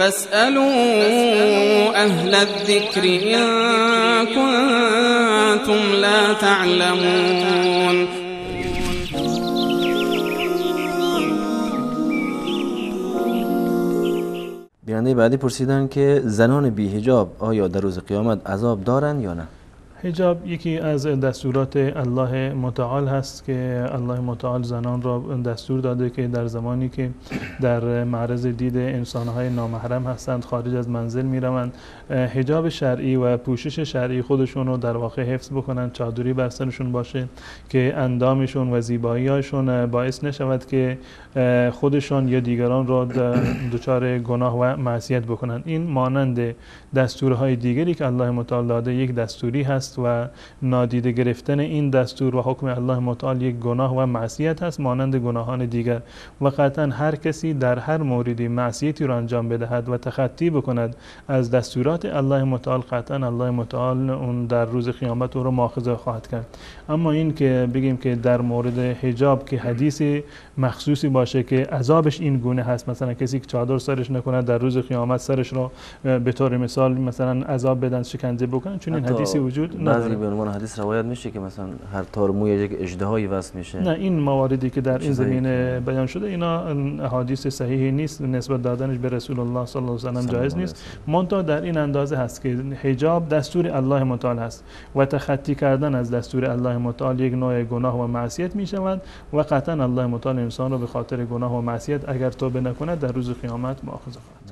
فاسألوا أهل الذكر إن كنتم لا تعلمون. بیننده بعدی پرسیدن که زنان بی حجاب آیا در روز قیامت عذاب دارند یا نه؟ حجاب یکی از دستورات الله متعال هست که الله متعال زنان را دستور داده که در زمانی که در معرض دید انسانهای نامحرم هستند، خارج از منزل می روند، حجاب شرعی و پوشش شرعی خودشون رو در واقع حفظ بکنند، چادری بر سرشون باشه که اندامشون و زیبایی‌هاشون باعث نشود که خودشان یا دیگران را دچار گناه و معصیت بکنند. این مانند دستورهای دیگری که الله متعال داده یک دستوری هست و نادیده گرفتن این دستور و حکم الله متعال یک گناه و معصیت هست مانند گناهان دیگر و قطعا هر کسی در هر موردی معصیتی را انجام بدهد و تخطی بکند از دستورات الله متعال، قطعا الله متعال اون در روز قیامت او را مؤاخذه خواهد کرد. اما این که بگیم که در مورد حجاب که حدیث مخصوصی باشه که عذابش این گونه هست، مثلا کسی که چادر سرش نکنه در روز قیامت سرش را به طور مثال مثلا عذاب بدن، شکنجه بکنن، چون این حدیثی وجود نداره. بعضی به عنوان حدیث روایت میشه که مثلا هر تار موی یک اژدهایی وصل میشه. نه، این مواردی که در این زمینه بیان شده اینا احادیث صحیحی نیست، نسبت دادنش به رسول الله صلی الله علیه و سلم جایز نیست. منتها در این اندازه هست که حجاب دستور الله متعال هست و تخطی کردن از دستور الله متعال یک نوع گناه و معصیت میشود و قطعا الله متعال انسان رو به خاطر گناه و معصیت اگر توبه نکند در روز قیامت مؤاخذه خواهد.